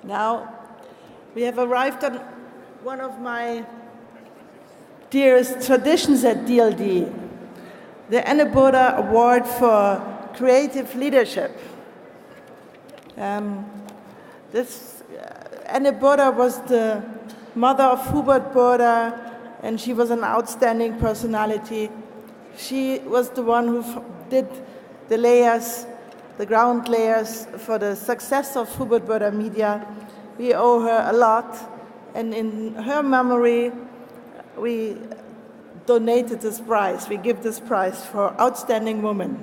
Now, we have arrived on one of my dearest traditions at DLD, the Aenne Burda Award for Creative Leadership. Aenne Burda was the mother of Hubert Burda, and she was an outstanding personality. She was the one who did the layers, the ground layers for the success of Hubert Burda Media. We owe her a lot, and in her memory, we donated this prize. We give this prize for Outstanding Woman.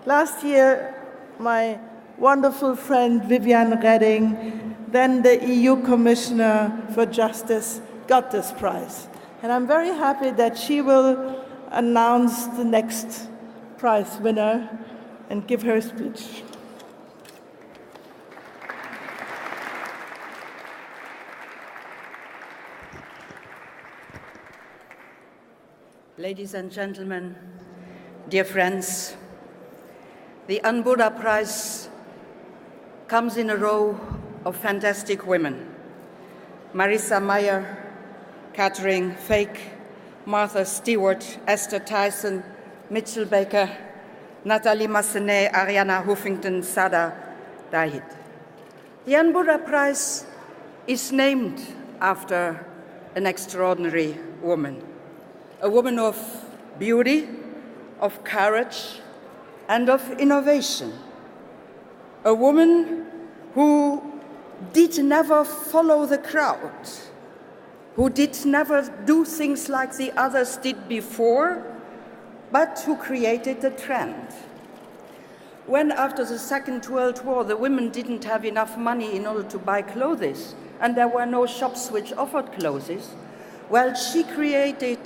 Last year, my wonderful friend Viviane Reding, then the EU Commissioner for Justice, got this prize. And I'm very happy that she will announce the next prize winner and give her speech. Ladies and gentlemen, dear friends, the Aenne Burda Prize comes in a row of fantastic women. Marissa Mayer, Catherine Fake, Martha Stewart, Esther Tyson, Mitchell Baker, Nathalie Massenet, Ariana Huffington, Sada Dahid. The Aenne Burda Prize is named after an extraordinary woman. A woman of beauty, of courage, and of innovation. A woman who did never follow the crowd, who did never do things like the others did before, but who created the trend. When after the Second World War, the women didn't have enough money in order to buy clothes, and there were no shops which offered clothes, well, she created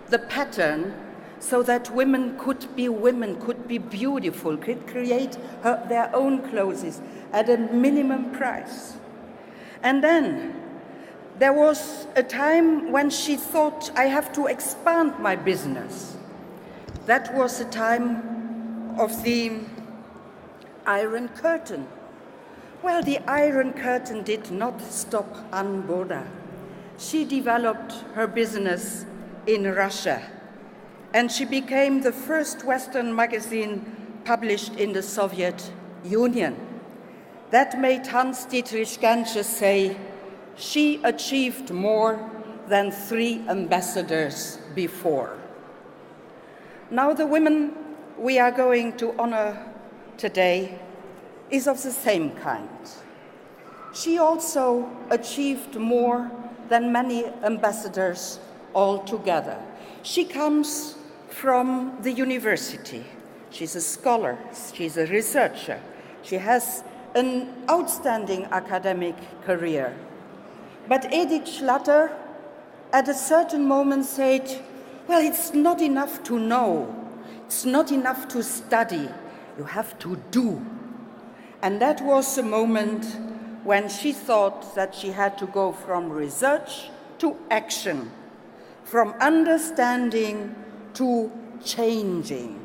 the pattern so that women, could be beautiful, could create their own clothes at a minimum price. And then there was a time when she thought, I have to expand my business. That was the time of the Iron Curtain. Well, the Iron Curtain did not stop Aenne Burda. She developed her business in Russia, and she became the first Western magazine published in the Soviet Union. That made Hans-Dietrich Genscher say, she achieved more than 3 ambassadors before. Now the woman we are going to honor today is of the same kind. She also achieved more than many ambassadors altogether. She comes from the university. She's a scholar, she's a researcher. She has an outstanding academic career. But Edith Schlaffer at a certain moment said, well, it's not enough to know, it's not enough to study, you have to do. And that was the moment when she thought that she had to go from research to action, from understanding to changing.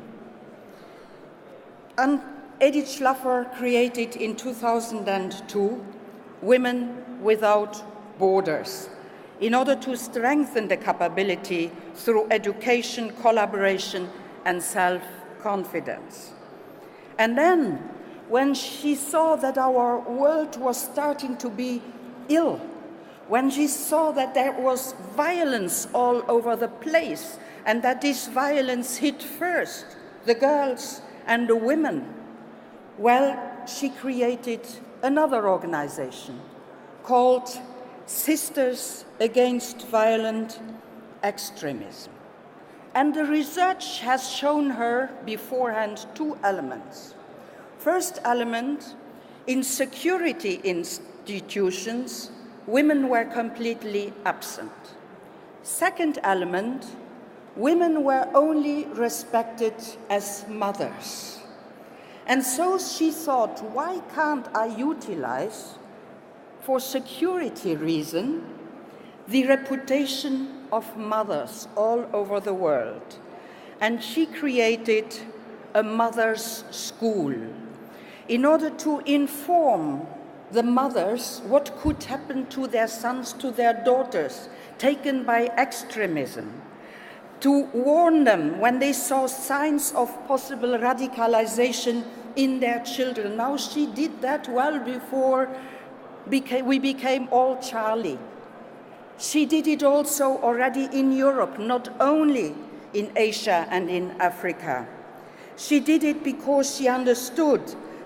And Edith Schlaffer created in 2002 Women Without Borders in order to strengthen the capability through education, collaboration, and self-confidence. And then, when she saw that our world was starting to be ill, when she saw that there was violence all over the place, and that this violence hit first the girls and the women, well, she created another organization called Sisters Against Violent Extremism. And the research has shown her beforehand 2 elements. First element, in security institutions, women were completely absent. Second element, women were only respected as mothers. And so she thought, why can't I utilize, for security reason, the reputation of mothers all over the world? And she created a mother's school in order to inform the mothers what could happen to their sons, to their daughters, taken by extremism, to warn them when they saw signs of possible radicalization in their children. Now she did that well before we became all Charlie. She did it also already in Europe, not only in Asia and in Africa. She did it because she understood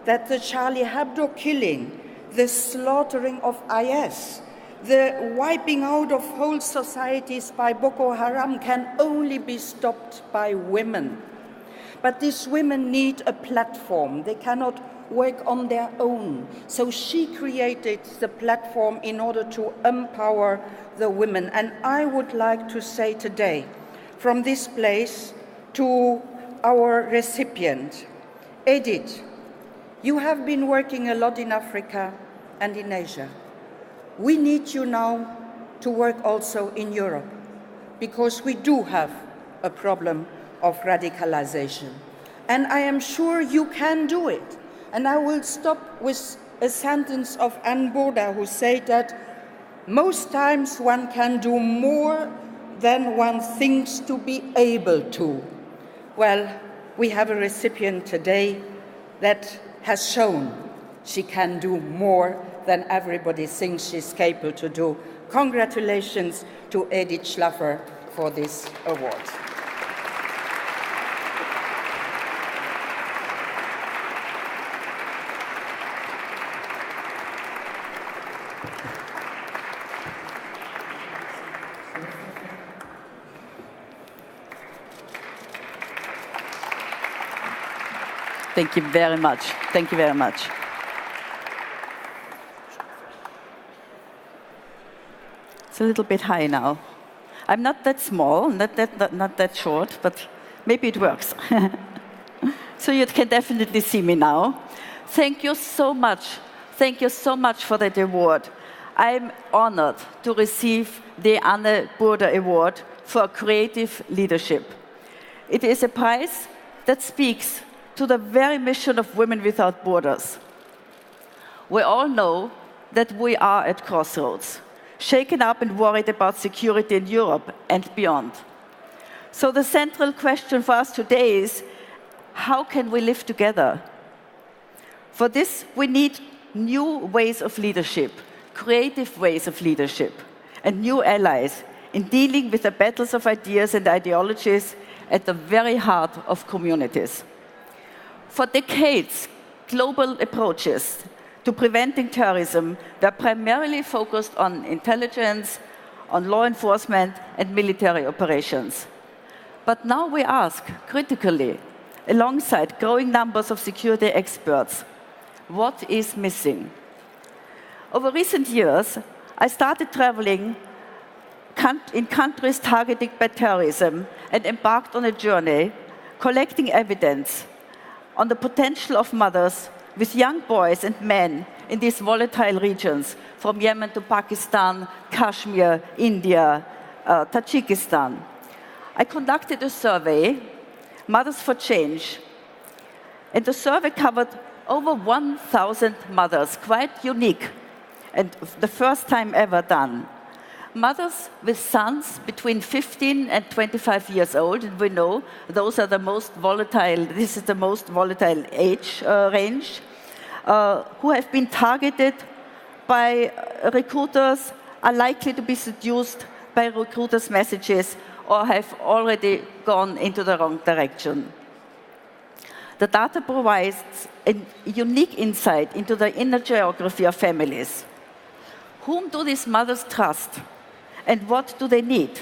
that the Charlie Hebdo killing, the slaughtering of IS, the wiping out of whole societies by Boko Haram can only be stopped by women. But these women need a platform. They cannot work on their own. So she created the platform in order to empower the women. And I would like to say today, from this place, to our recipient, Edith, you have been working a lot in Africa and in Asia. We need you now to work also in Europe, because we do have a problem of radicalization. And I am sure you can do it. And I will stop with a sentence of Aenne Burda, who said that most times one can do more than one thinks to be able to. Well, we have a recipient today that has shown she can do more than everybody thinks she's capable to do. Congratulations to Edith Schlaffer for this award. Thank you very much. Thank you very much. It's a little bit high now. I'm not that small, not that short, but maybe it works. So you can definitely see me now. Thank you so much. Thank you so much for that award. I'm honored to receive the Aenne Burda Award for creative leadership. It is a prize that speaks to the very mission of Women Without Borders. We all know that we are at crossroads, shaken up and worried about security in Europe and beyond. So the central question for us today is, how can we live together? For this, we need new ways of leadership, creative ways of leadership, and new allies in dealing with the battles of ideas and ideologies at the very heart of communities. For decades, global approaches to preventing terrorism were primarily focused on intelligence, on law enforcement, and military operations. But now we ask, critically, alongside growing numbers of security experts, what is missing? Over recent years, I started traveling in countries targeted by terrorism and embarked on a journey collecting evidence on the potential of mothers with young boys and men in these volatile regions, from Yemen to Pakistan, Kashmir, India, Tajikistan. I conducted a survey, Mothers for Change, and the survey covered over 1,000 mothers, quite unique, and the first time ever done. Mothers with sons between 15 and 25 years old, and we know those are the most volatile, this is the most volatile age range, who have been targeted by recruiters, are likely to be seduced by recruiters' messages, or have already gone into the wrong direction. The data provides a unique insight into the inner geography of families. Whom do these mothers trust? And what do they need?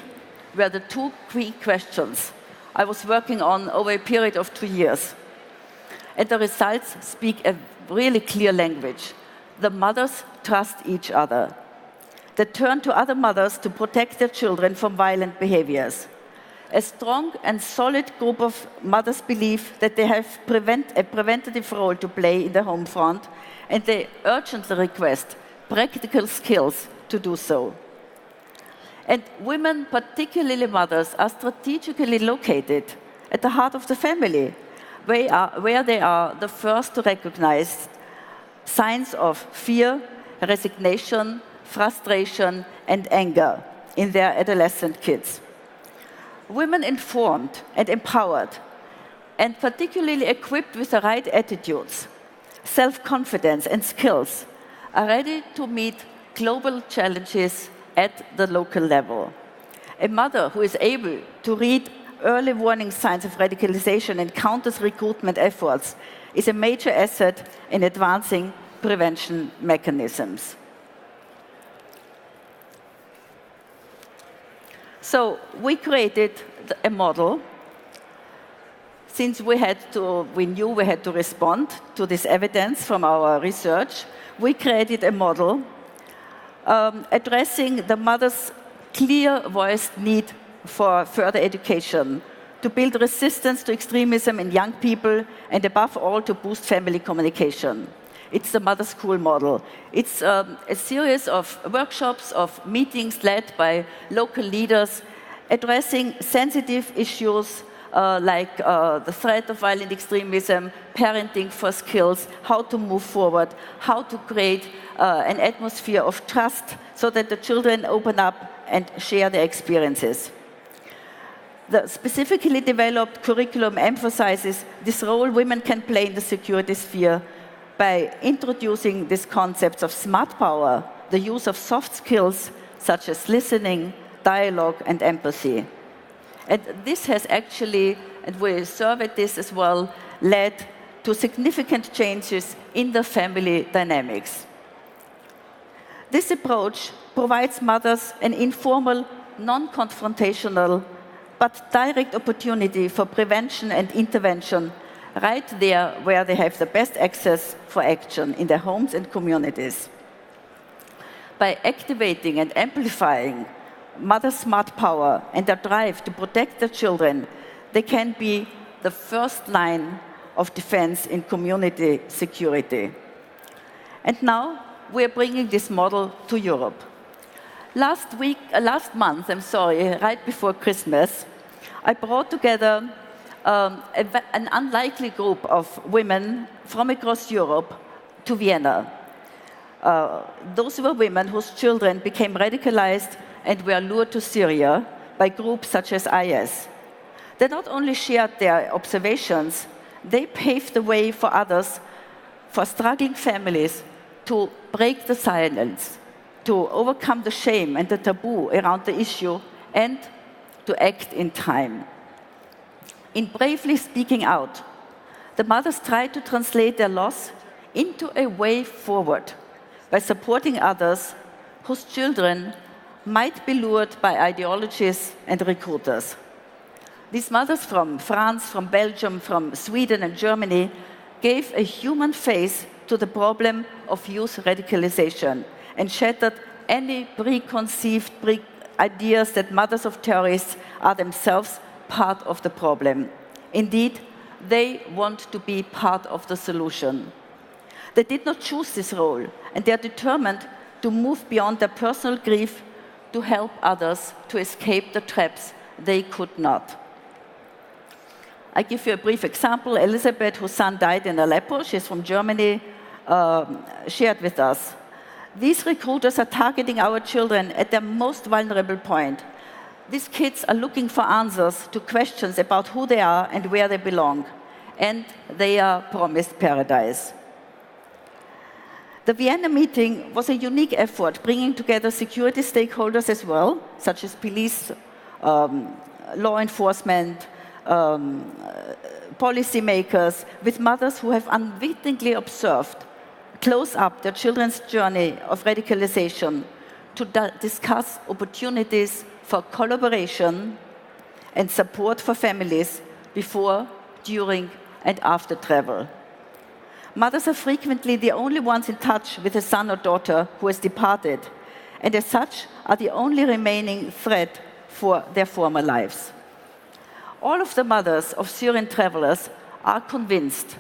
Were the two key questions I was working on over a period of 2 years. And the results speak a really clear language. The mothers trust each other. They turn to other mothers to protect their children from violent behaviors. A strong and solid group of mothers believe that they have a preventative role to play in the home front, and they urgently request practical skills to do so. And women, particularly mothers, are strategically located at the heart of the family, where they are the first to recognize signs of fear, resignation, frustration, and anger in their adolescent kids. Women informed and empowered, and particularly equipped with the right attitudes, self-confidence, and skills, are ready to meet global challenges at the local level. A mother who is able to read early warning signs of radicalization and counters recruitment efforts is a major asset in advancing prevention mechanisms. So we created a model. Since we knew we had to respond to this evidence from our research, we created a model addressing the mother's clear-voiced need for further education, to build resistance to extremism in young people, and above all, to boost family communication. It's the Mother School model. It's a series of workshops, of meetings led by local leaders, addressing sensitive issues like the threat of violent extremism, parenting for skills, how to move forward, how to create an atmosphere of trust so that the children open up and share their experiences. The specifically developed curriculum emphasizes this role women can play in the security sphere by introducing these concepts of smart power, the use of soft skills such as listening, dialogue, and empathy. And this has actually, and we surveyed this as well, led to significant changes in the family dynamics. This approach provides mothers an informal, non-confrontational, but direct opportunity for prevention and intervention right there where they have the best access for action in their homes and communities. By activating and amplifying mother's smart power and their drive to protect their children, they can be the first line of defense in community security. And now we're bringing this model to Europe. Last month, right before Christmas, I brought together an unlikely group of women from across Europe to Vienna. Those were women whose children became radicalized and were lured to Syria by groups such as IS. They not only shared their observations, they paved the way for others, for struggling families, to break the silence, to overcome the shame and the taboo around the issue, and to act in time. In bravely speaking out, the mothers tried to translate their loss into a way forward by supporting others whose children might be lured by ideologies and recruiters. These mothers from France, from Belgium, from Sweden and Germany gave a human face to the problem of youth radicalization and shattered any preconceived ideas that mothers of terrorists are themselves part of the problem. Indeed, they want to be part of the solution. They did not choose this role, and they are determined to move beyond their personal grief to help others to escape the traps they could not. I give you a brief example. Elizabeth, whose son died in Aleppo, she's from Germany, shared with us. These recruiters are targeting our children at their most vulnerable point. These kids are looking for answers to questions about who they are and where they belong, and they are promised paradise. The Vienna meeting was a unique effort, bringing together security stakeholders as well, such as police, law enforcement, policymakers, with mothers who have unwittingly observed close up their children's journey of radicalization to discuss opportunities for collaboration and support for families before, during, and after travel. Mothers are frequently the only ones in touch with a son or daughter who has departed, and as such are the only remaining thread for their former lives. All of the mothers of Syrian travelers are convinced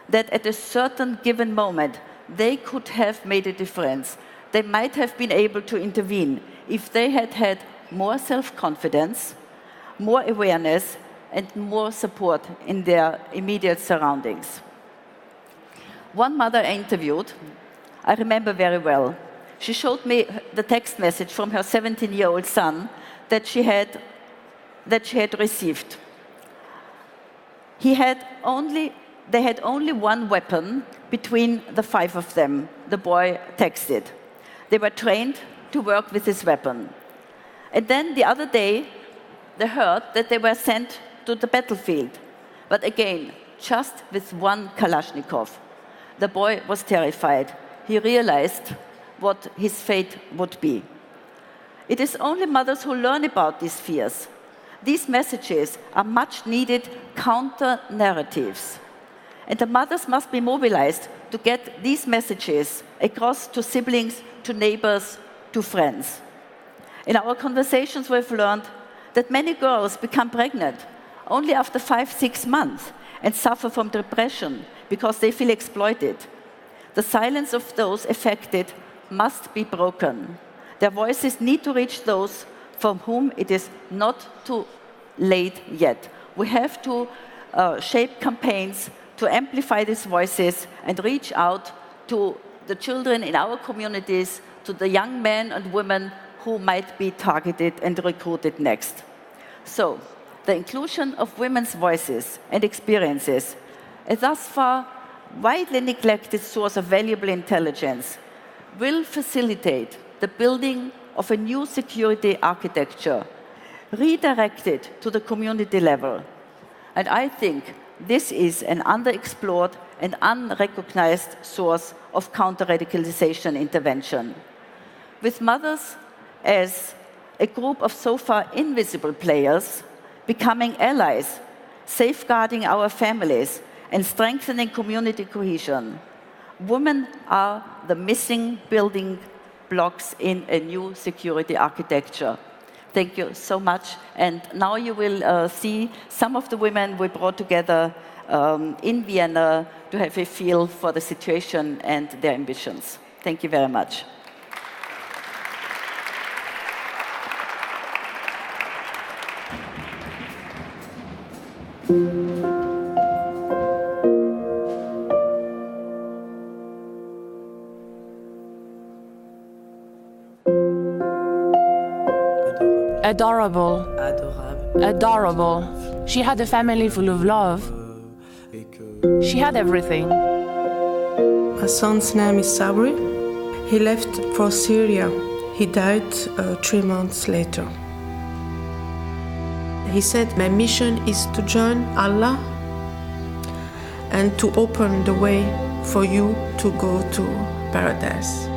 that at a certain given moment they could have made a difference. They might have been able to intervene if they had had more self-confidence, more awareness, and more support in their immediate surroundings. One mother I interviewed, I remember very well. She showed me the text message from her 17-year-old son that she had received. They had only one weapon between the 5 of them, the boy texted. They were trained to work with this weapon. And then the other day, they heard that they were sent to the battlefield. But again, just with one Kalashnikov. The boy was terrified. He realized what his fate would be. It is only mothers who learn about these fears. These messages are much needed counter-narratives. And the mothers must be mobilized to get these messages across to siblings, to neighbors, to friends. In our conversations, we've learned that many girls become pregnant only after 5-6 months and suffer from depression because they feel exploited. The silence of those affected must be broken. Their voices need to reach those for whom it is not too late yet. We have to shape campaigns to amplify these voices and reach out to the children in our communities, to the young men and women who might be targeted and recruited next. So, the inclusion of women's voices and experiences, a thus far widely neglected source of valuable intelligence, will facilitate the building of a new security architecture, redirected to the community level. And I think this is an underexplored and unrecognized source of counter-radicalization intervention. With mothers as a group of so far invisible players, becoming allies, safeguarding our families, and strengthening community cohesion, women are the missing building blocks in a new security architecture. Thank you so much. And now you will see some of the women we brought together in Vienna to have a feel for the situation and their ambitions. Thank you very much. Adorable. Adorable. She had a family full of love. She had everything. My son's name is Sabri. He left for Syria. He died 3 months later. He said, my mission is to join Allah and to open the way for you to go to paradise.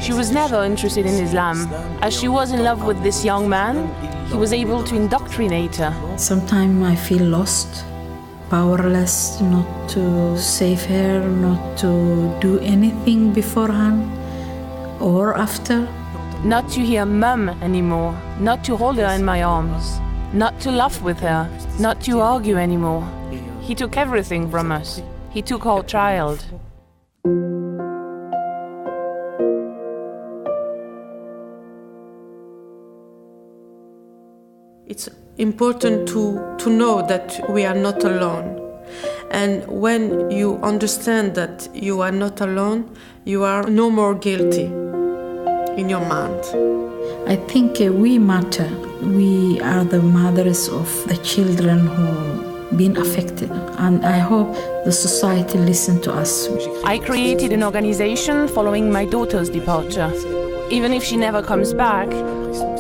She was never interested in Islam. As she was in love with this young man, he was able to indoctrinate her. Sometimes I feel lost, powerless, not to save her, not to do anything beforehand or after. Not to hear mum anymore, not to hold her in my arms, not to laugh with her, not to argue anymore. He took everything from us. He took our child. It's important to know that we are not alone. And when you understand that you are not alone, you are no more guilty in your mind. I think we matter. We are the mothers of the children who been affected. And I hope the society listen to us. I created an organization following my daughter's departure. Even if she never comes back,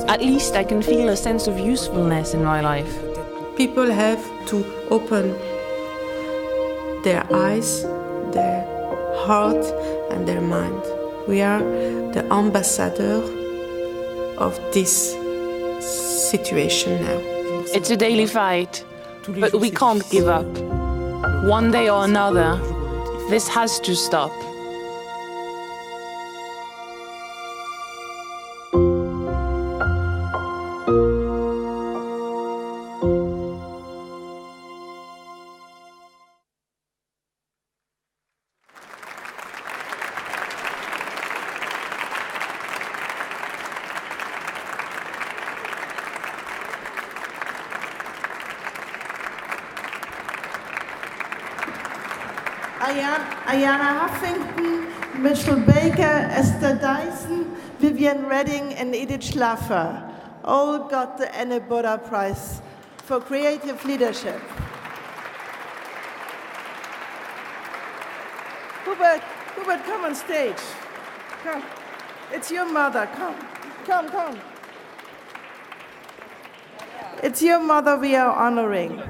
at least I can feel a sense of usefulness in my life. People have to open their eyes, their heart and their mind. We are the ambassador of this situation now. It's a daily fight, but we can't give up. One day or another, this has to stop. I Ayana Huffington, Mitchell Baker, Esther Dyson, Vivian Redding, and Edith Schlaffer all got the Aenne Burda Prize for creative leadership. Hubert, come on stage. Come. It's your mother. Come. It's your mother we are honoring.